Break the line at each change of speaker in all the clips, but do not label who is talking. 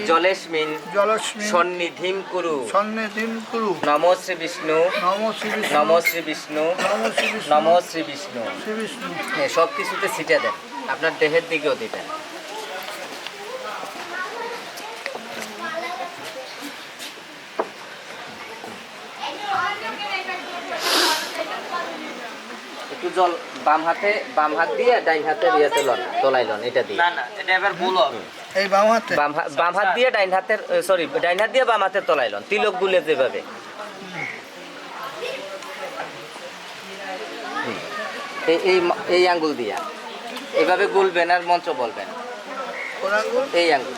জলেস্মিন সন্নিধিং কুরু নমো শ্রী বিষ্ণু নমো শ্রী বিষ্ণু নমো শ্রী বিষ্ণু। হ্যাঁ, সব কিছুতে ছিটে দেন, আপনার দেহের দিকেও দিবেন। একটু জল বাম হাত দিয়ে ডাইন হাতের ইয়েতে লন, তোলাই লন, এটা দিয়ে।
না এটা এবার ভুল হবে।
এই
বাম হাত দিয়ে ডাইন হাতের ডাইন হাত দিয়ে বাম হাতের তোলাই লন, তিলক গুলে যেভাবে। এই আঙ্গুল দিয়া এভাবে গুলবেন আর মন্ত্র বলবেন। এই আঙ্গুল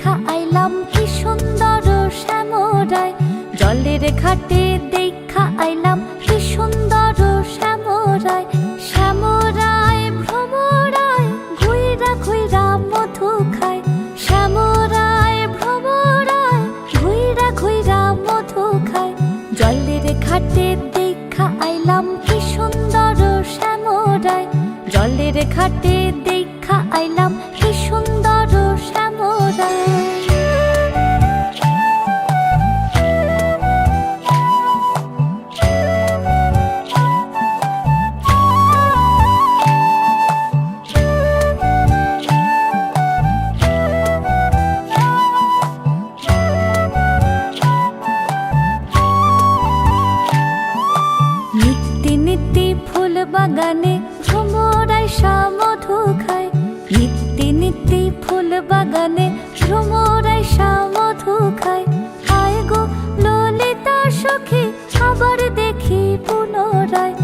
দেখা আইলাম কি সুন্দর শ্যামরায়, জলের ঘাটে দেখা আইলাম কি সুন্দর শ্যামরায়। শ্যামরায় ভ্রমরায় ঘুইরা ঘুইরা মধু খায়, শ্যামরায় ভ্রমরায় ঘুইরা ঘুইরা মধু খায়। জলের ঘাটে দেখা আইলাম কি সুন্দর শ্যামরায়, জলের ঘাটে দেখা আইলাম কি সুন্দর শ্যামরায়। নিত্যি নিত্যি ফুল বাগানে ভ্রমরায় মধু খায়, নিত্যি নিত্যি ফুল বাগানে ভ্রমরায় মধু খায়। আয় গো ললিতা সখী আবার দেখি পুনরায়,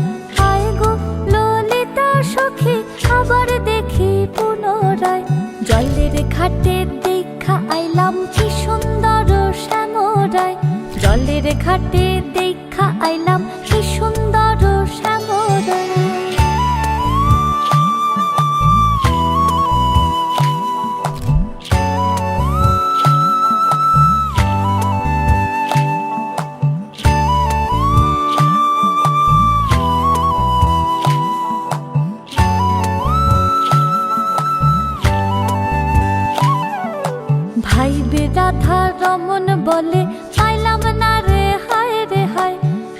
আয় গো ললিতা সখী আবার দেখি পুনরায়। জলের ঘাটে দেখা আইলাম কি সুন্দর শ্যামরায়, জলের ঘাটে দেখা আইলাম কি সুন্দর শ্যামরায়। ভাই রাধা রমন বলে পাইলাম না রে হায় রে হায়,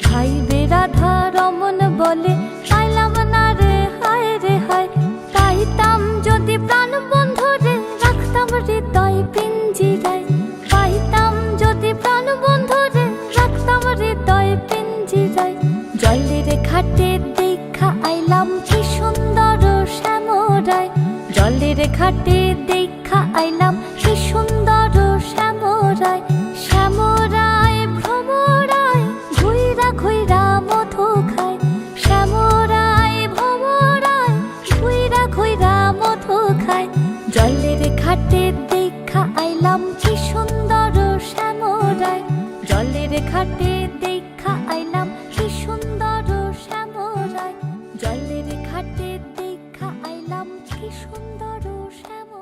ভাই রাধা রমন বলে পাইলাম না রে হায় রে হায়। পাইতাম যদি প্রাণ বন্ধু রে রাখতাম হৃদয় পিঞ্জিরায়, পাইতাম যদি প্রাণ বন্ধু রে রাখতাম হৃদয় পিঞ্জিরায়। জলের ঘাটে দেখা আইলাম কি সুন্দর শ্যামরায়, জলের ঘাটে দেখা আইলাম কি সুন্দর শ্যামরায়। শ্যামরায় ভ্রমরায় ঘুইরা ঘুইরা মধু খায়, শ্যামরায় ভ্রমরায় ঘুইরা ঘুইরা মধু খায়। জলের ঘাটে দেখা আইলাম কি সুন্দর শ্যামরায়, জলের ঘাটে দেখা আইলাম কি সুন্দর শ্যামরায়, জলের ঘাটে দেখা আইলাম কি সুন্দর শ্যামরায়।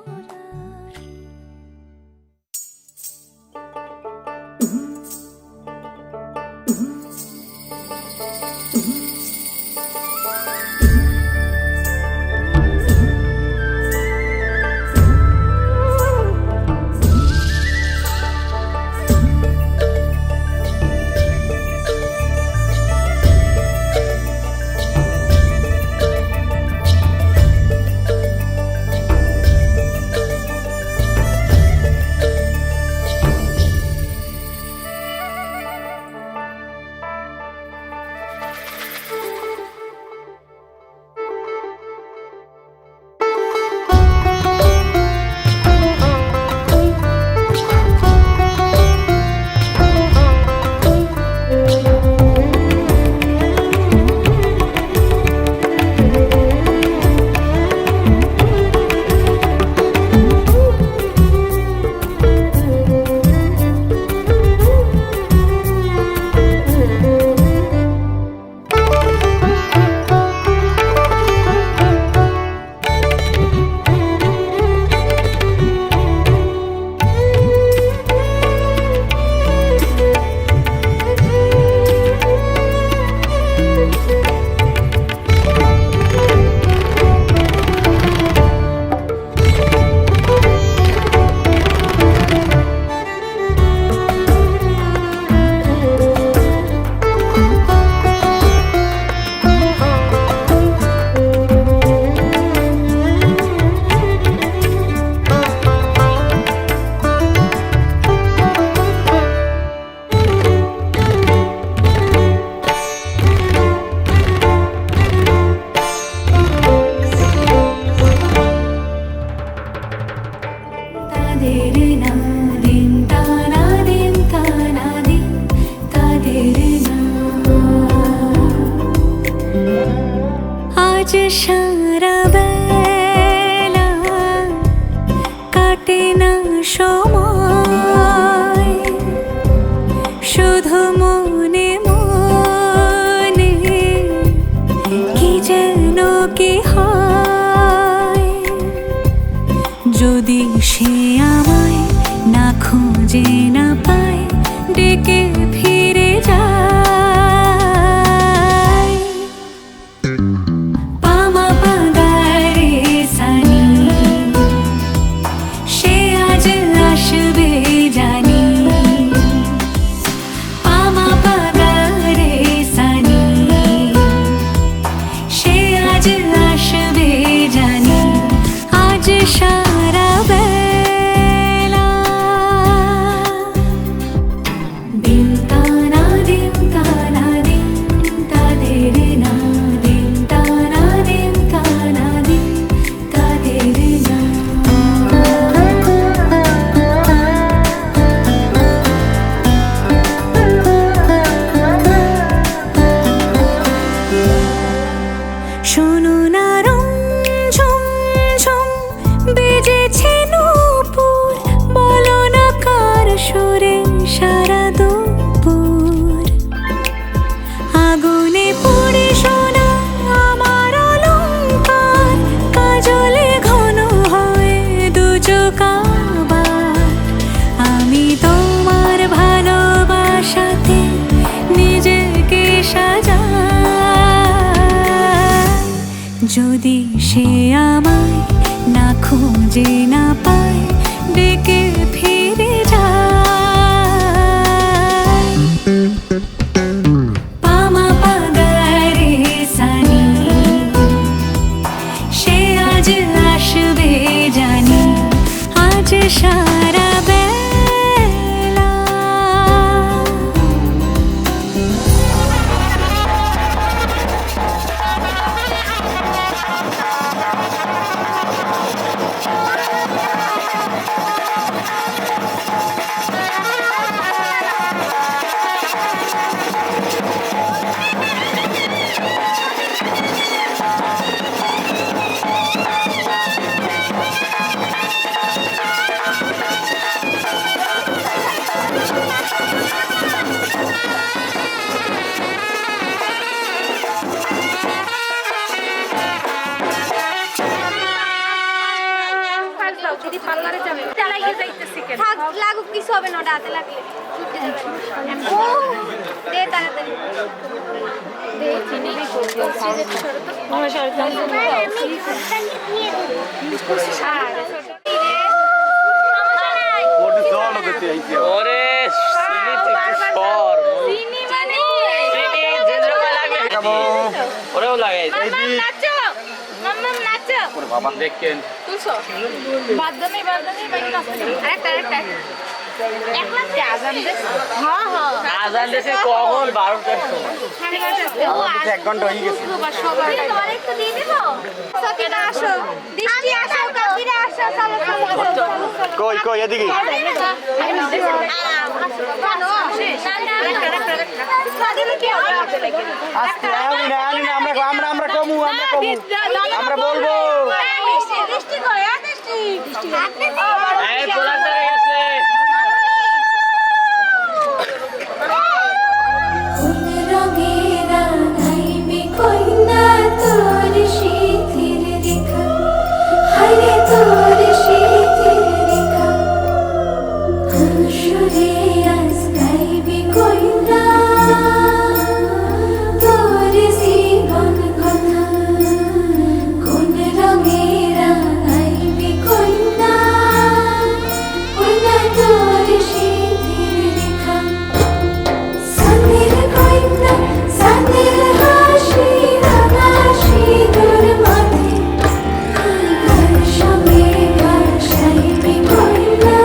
আজ সারা বেলা কাটে না সময়। খুঁজে না পায় ডেকে ফিরে যায় পামা পাগারে সানি সে আজ আসবে জানি পামা পাগারে সানি সে আজ আসবে জানি আজ সারা বেলা দিন তানা দিন তানা দিন তাদের না দিন তানা দিন তানা দিন তাদের না শোনো না রং ঝুম ঝুম বেজেছে নূপুর বলো না কার সুরে সারা দুপুর আগুনে পড়ে সোনা আমার অলংকার কাজলে ঘন হয় দু চোখ আবার আমি তোমার ভালোবাসাতে নিজেকে সাজাই যদি সে আমায় না খুঁজে না পায় ডেকে ফিরে যায় পামা পাগারে সানি সে আজ আসবে জানি আজ সারা বেলা
যদি পার্লারে যাবে চালাইয়ে যাইতেছি কেন থাক লাগুক কিছু হবে না দাঁতে লাগলে ছুটে যাবে ও দে তাড়াতাড়ি দে চিনি করছি যে ছোট তো আমার শরীর আমি খরচা নিয়ে দিই আর
ওটা জল হতে আইছে
ওরে চিনি তো একটু সর
চিনি মানে
চিনি জিন্দ্রমা লাগবে ওরেও লাগাই
মাম্মা নাচো মাম্মা নাচো
ওরে বাবা
দেখেন
তুলছো বাদদামি বাইরে নাচতে আরেকটা একলা কি আজান দেশ হ্যাঁ হ্যাঁ
আজান দেশে কখন 12টার সময়
আমাদের 1 ঘন্টা হয়ে গেছে
সবাই তোমার একটু দিয়ে দেব সতীনা আসো দৃষ্টি আসো কাকিরা আসো চলো
কই কই এদিকে আস্তে আনি না আমরা কমু আমরা বলবো
দৃষ্টি করে দৃষ্টি
এই পোলাটারে গেছে
রঙেরা নাইবে কইনা তোর শীতের রেখা হায়রে তোর শীতের রেখা সুরে আজ গাইবে কইনা তোর জীবন কথা কোন রঙেরা নাইবে কইনা তোর শীতের রেখা সানের কইনা সানের হাসি রাঙা সিঁদুর মাথে ঘর সঙ্গে ঘর সাইবে কইনা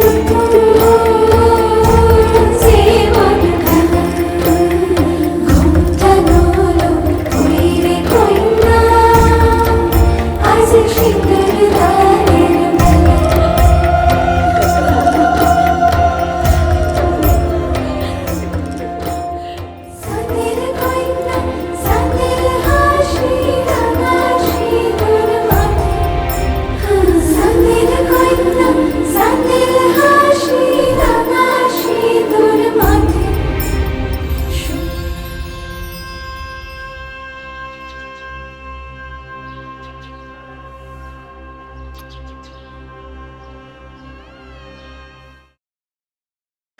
নতুন জীবন খানা ঘুমটা নলো কইরে কইনা আজ শীতের দানের বেলা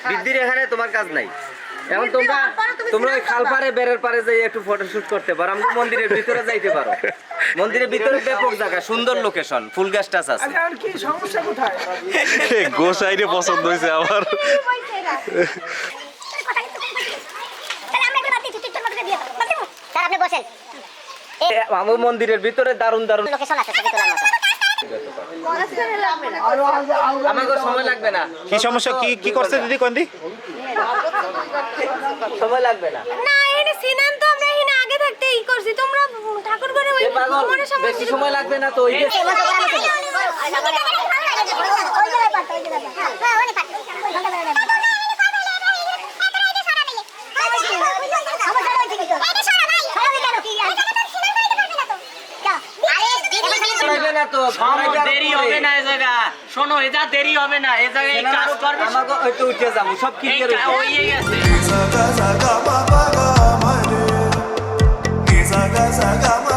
বৃদ্ধির এখানে তোমার কাজ নাই। এখন তোমরা ওই খাল পারে বেড়ের পারে যাই একটু ফটোশুট করতে পারো, আমরা মন্দিরের ভিতরে যাইতে পারো। মন্দিরের ভিতরে ব্যাপক জায়গা, সুন্দর লোকেশন, ফুল গাছ টাছ আছে।
কি সমস্যা কোথায়?
গোসাইরে পছন্দ হয়েছে আমার।
আপনি বসেন।
আমার মন্দিরের ভিতরে দারুণ দারুণ
লোকেশন আছে ছবি তোলার মতো।
আমাকে সময় লাগবে না।
কি সমস্যা, কি করছে দিদি কোন দি?
সময় লাগবে না।
না এখানে সিনান তো আমরা এখানে আগে থাকতে ই করছি, তোমরা ঠাকুর ঘরে ওই
এ পাগল,
ঘরে সময়
বেশি সময় লাগবে না তো। ওই যে লাগবে না তো,
দেরি হবে না এই জায়গা। শোনো, এটা দেরি হবে না এই জায়গায় এই কাজ করবে।
আমাকে ওই তো উঠে যাবো, সব
এই
ক্লিয়ার হয়ে
হয়ে গেছে।
Zaga zaga ma ma ga ma re. Ni zaga zaga ma